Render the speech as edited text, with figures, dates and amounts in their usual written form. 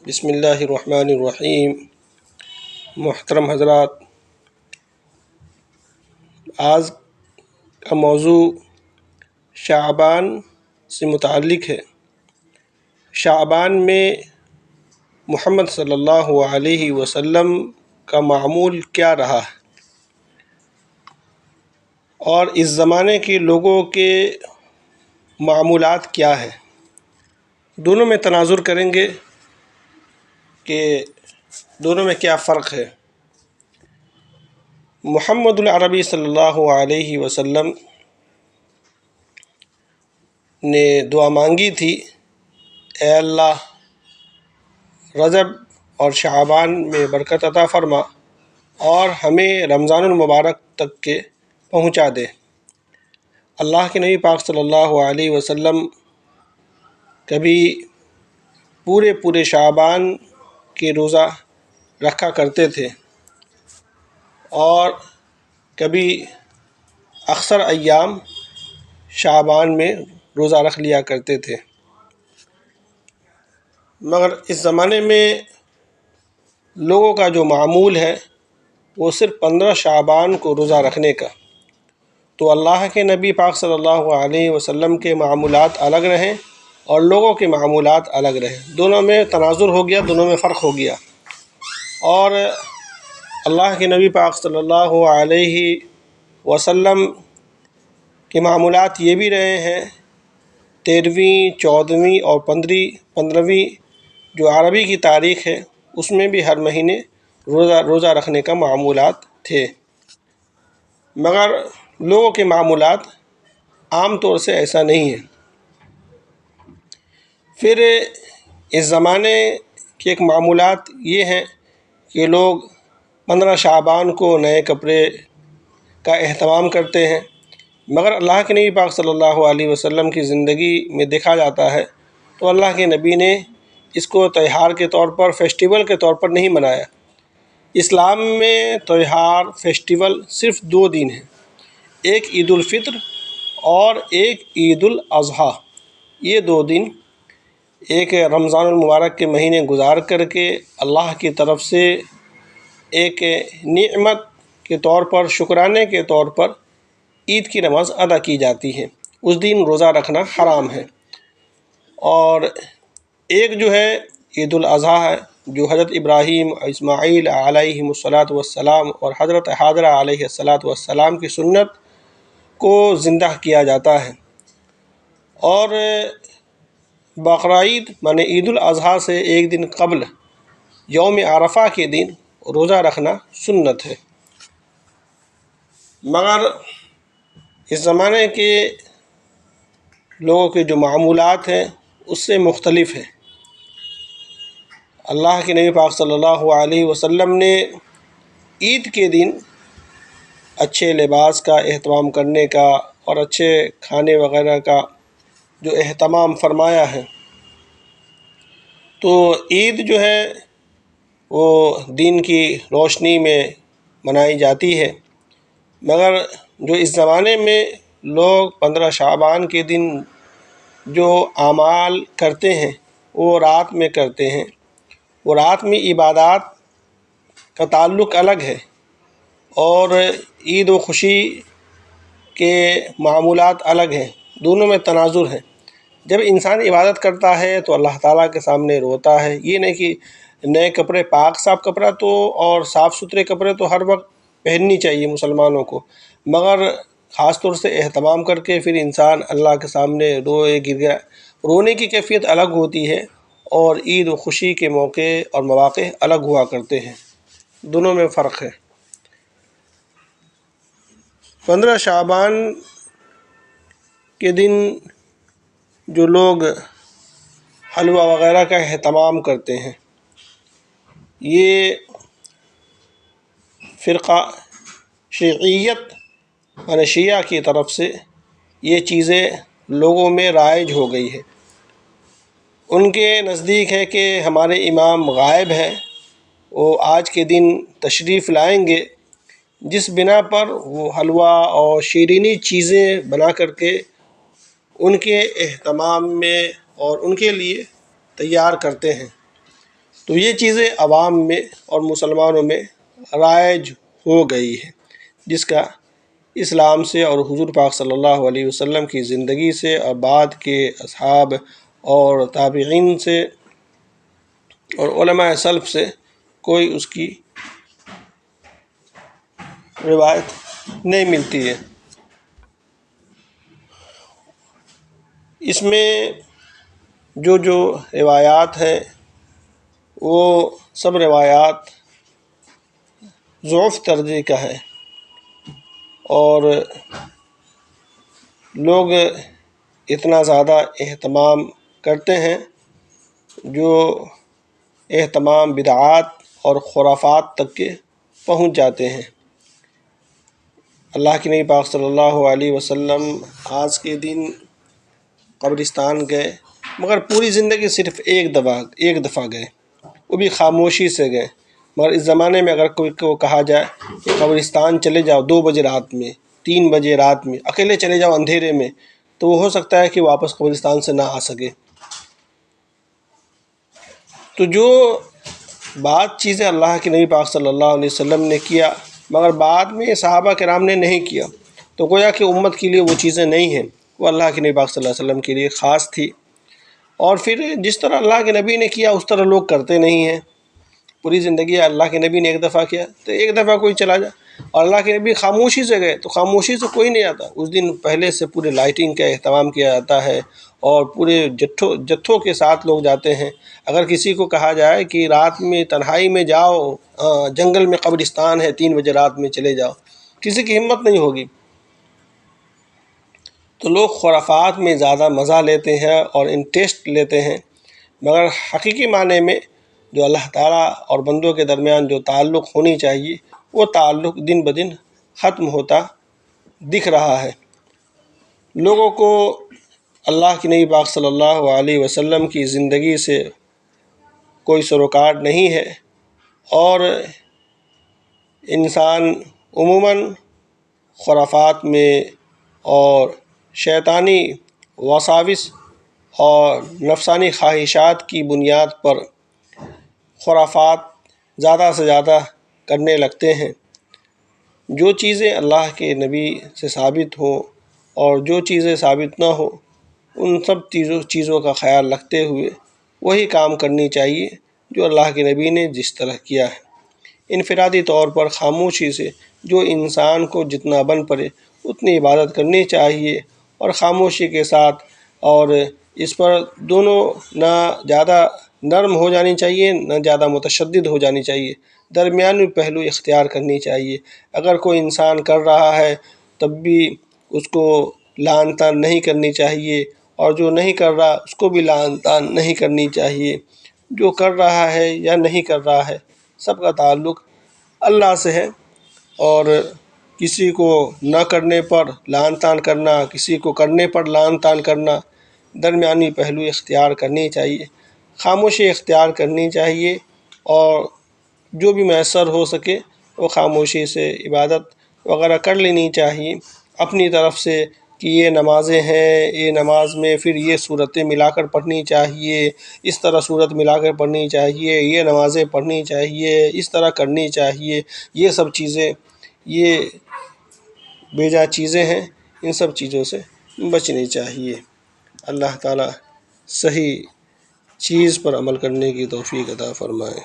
بسم اللہ الرحمن الرحیم۔ محترم حضرات، آج کا موضوع شعبان سے متعلق ہے۔ شعبان میں محمد صلی اللہ علیہ وسلم کا معمول کیا رہا ہے اور اس زمانے کے لوگوں کے معمولات کیا ہیں، دونوں میں تناظر کریں گے کہ دونوں میں کیا فرق ہے۔ محمد العربی صلی اللہ علیہ وسلم نے دعا مانگی تھی، اے اللہ رجب اور شعبان میں برکت عطا فرما اور ہمیں رمضان المبارک تک کے پہنچا دے۔ اللہ کے نبی پاک صلی اللہ علیہ وسلم کبھی پورے شعبان کے روزہ رکھا کرتے تھے اور کبھی اکثر ایام شعبان میں روزہ رکھ لیا کرتے تھے، مگر اس زمانے میں لوگوں کا جو معمول ہے وہ صرف 15 شعبان کو روزہ رکھنے کا۔ تو اللہ کے نبی پاک صلی اللہ علیہ وسلم کے معمولات الگ رہیں اور لوگوں کے معمولات الگ رہیں، دونوں میں تناظر ہو گیا، دونوں میں فرق ہو گیا۔ اور اللہ کے نبی پاک صلی اللہ علیہ وسلم کے معمولات یہ بھی رہے ہیں 13ویں، 14ویں اور 15ویں جو عربی کی تاریخ ہے اس میں بھی ہر مہینے روزہ رکھنے کا معمولات تھے، مگر لوگوں کے معمولات عام طور سے ایسا نہیں ہے۔ پھر اس زمانے کے ایک معمولات یہ ہیں کہ لوگ 15 شعبان کو نئے کپڑے کا اہتمام کرتے ہیں، مگر اللہ کے نبی پاک صلی اللہ علیہ وسلم کی زندگی میں دیکھا جاتا ہے تو اللہ کے نبی نے اس کو تہوار کے طور پر، فیسٹیول کے طور پر نہیں منایا۔ اسلام میں تہوار، فیسٹیول صرف 2 دن ہیں، ایک عید الفطر اور ایک عید الاضحیٰ۔ یہ 2 دن ایک رمضان المبارک کے مہینے گزار کر کے اللہ کی طرف سے ایک نعمت کے طور پر، شکرانے کے طور پر عید کی نماز ادا کی جاتی ہے۔ اس دن روزہ رکھنا حرام ہے۔ اور ایک جو ہے عید الاضحیٰ ہے، جو حضرت ابراہیم، اسماعیل علیہم الصلاۃ والسلام اور حضرت حاجرہ علیہ الصلاۃ والسلام کی سنت کو زندہ کیا جاتا ہے۔ اور بقرعید مانے عید الاضحیٰ سے ایک دن قبل یوم عرفہ کے دن روزہ رکھنا سنت ہے، مگر اس زمانے کے لوگوں کے جو معمولات ہیں اس سے مختلف ہیں۔ اللہ کے نبی پاک صلی اللہ علیہ وسلم نے عید کے دن اچھے لباس کا اہتمام کرنے کا اور اچھے کھانے وغیرہ کا جو اہتمام فرمایا ہے۔ تو عید جو ہے وہ دین کی روشنی میں منائی جاتی ہے، مگر جو اس زمانے میں لوگ 15 شعبان کے دن جو اعمال کرتے ہیں وہ رات میں کرتے ہیں، وہ رات میں عبادات کا تعلق الگ ہے، اور عید و خوشی کے معمولات الگ ہیں، دونوں میں تناظر ہے۔ جب انسان عبادت کرتا ہے تو اللہ تعالیٰ کے سامنے روتا ہے، یہ نہیں کہ نئے کپڑے، پاک صاف کپڑا تو اور صاف ستھرے کپڑے تو ہر وقت پہننی چاہیے مسلمانوں کو، مگر خاص طور سے اہتمام کر کے پھر انسان اللہ کے سامنے روئے، گرگرائے، رونے کی کیفیت الگ ہوتی ہے اور عید و خوشی کے موقع اور مواقع الگ ہوا کرتے ہیں، دونوں میں فرق ہے۔ 15 شعبان کے دن جو لوگ حلوہ وغیرہ کا اہتمام کرتے ہیں، یہ فرقہ شیعیت یعنی شیعہ کی طرف سے یہ چیزیں لوگوں میں رائج ہو گئی ہے۔ ان کے نزدیک ہے کہ ہمارے امام غائب ہیں، وہ آج کے دن تشریف لائیں گے، جس بنا پر وہ حلوہ اور شیرینی چیزیں بنا کر کے ان کے اہتمام میں اور ان کے لیے تیار کرتے ہیں۔ تو یہ چیزیں عوام میں اور مسلمانوں میں رائج ہو گئی ہے، جس کا اسلام سے اور حضور پاک صلی اللہ علیہ وسلم کی زندگی سے اور بعد کے اصحاب اور تابعین سے اور علماء سلف سے کوئی اس کی روایت نہیں ملتی ہے۔ اس میں جو روایات ہیں وہ سب روایات ضعف درجے کا ہے، اور لوگ اتنا زیادہ اہتمام کرتے ہیں جو اہتمام بدعات اور خرافات تک کے پہنچ جاتے ہیں۔ اللہ کے نبی پاک صلی اللہ علیہ وسلم آج کے دن قبرستان گئے، مگر پوری زندگی صرف ایک دفعہ گئے، وہ بھی خاموشی سے گئے۔ مگر اس زمانے میں اگر کوئی کو کہا جائے کہ قبرستان چلے جاؤ 2 بجے رات میں، 3 بجے رات میں، اکیلے چلے جاؤ اندھیرے میں، تو وہ ہو سکتا ہے کہ واپس قبرستان سے نہ آ سکے۔ تو جو بات چیزیں اللہ کے نبی پاک صلی اللہ علیہ وسلم نے کیا مگر بعد میں صحابہ کرام نے نہیں کیا، تو گویا کہ امت کے لیے وہ چیزیں نہیں ہیں، وہ اللہ کے نبی پاک صلی اللہ علیہ وسلم کے لیے خاص تھی۔ اور پھر جس طرح اللہ کے نبی نے کیا اس طرح لوگ کرتے نہیں ہیں۔ پوری زندگی اللہ کے نبی نے ایک دفعہ کیا تو ایک دفعہ کوئی چلا جائے، اور اللہ کے نبی خاموشی سے گئے تو خاموشی سے کوئی نہیں آتا۔ اس دن پہلے سے پورے لائٹنگ کا اہتمام کیا جاتا ہے، اور پورے جتھوں کے ساتھ لوگ جاتے ہیں۔ اگر کسی کو کہا جائے کہ رات میں تنہائی میں جاؤ، جنگل میں قبرستان ہے 3 بجے رات میں چلے جاؤ، کسی کی ہمت نہیں ہوگی۔ تو لوگ خرافات میں زیادہ مزہ لیتے ہیں اور انٹرسٹ لیتے ہیں، مگر حقیقی معنی میں جو اللہ تعالیٰ اور بندوں کے درمیان جو تعلق ہونی چاہیے وہ تعلق دن بدن ختم ہوتا دکھ رہا ہے۔ لوگوں کو اللہ کے نبی پاک صلی اللہ علیہ وسلم کی زندگی سے کوئی سروکار نہیں ہے، اور انسان عموماً خرافات میں اور شیطانی وساوس اور نفسانی خواہشات کی بنیاد پر خرافات زیادہ سے زیادہ کرنے لگتے ہیں۔ جو چیزیں اللہ کے نبی سے ثابت ہوں اور جو چیزیں ثابت نہ ہوں، ان سب چیزوں کا خیال رکھتے ہوئے وہی کام کرنی چاہیے جو اللہ کے نبی نے جس طرح کیا ہے۔ انفرادی طور پر خاموشی سے جو انسان کو جتنا بن پڑے اتنی عبادت کرنی چاہیے، اور خاموشی کے ساتھ، اور اس پر دونوں نہ زیادہ نرم ہو جانی چاہیے نہ زیادہ متشدد ہو جانی چاہیے، درمیانی پہلو اختیار کرنی چاہیے۔ اگر کوئی انسان کر رہا ہے تب بھی اس کو لعن طعن نہیں کرنی چاہیے، اور جو نہیں کر رہا اس کو بھی لعن طعن نہیں کرنی چاہیے۔ جو کر رہا ہے یا نہیں کر رہا ہے سب کا تعلق اللہ سے ہے، اور کسی کو نہ کرنے پر لعن طعن کرنا، کسی کو کرنے پر لعن طعن کرنا، درمیانی پہلو اختیار کرنی چاہیے، خاموشی اختیار کرنی چاہیے، اور جو بھی میسر ہو سکے وہ خاموشی سے عبادت وغیرہ کر لینی چاہیے اپنی طرف سے، کہ یہ نمازیں ہیں، یہ نماز میں پھر یہ صورتیں ملا کر پڑھنی چاہیے، اس طرح صورت ملا کر پڑھنی چاہیے، یہ نمازیں پڑھنی چاہیے، اس طرح کرنی چاہیے، یہ سب چیزیں یہ بیجا چیزیں ہیں، ان سب چیزوں سے بچنی چاہیے۔ اللہ تعالیٰ صحیح چیز پر عمل کرنے کی توفیق عطا فرمائے۔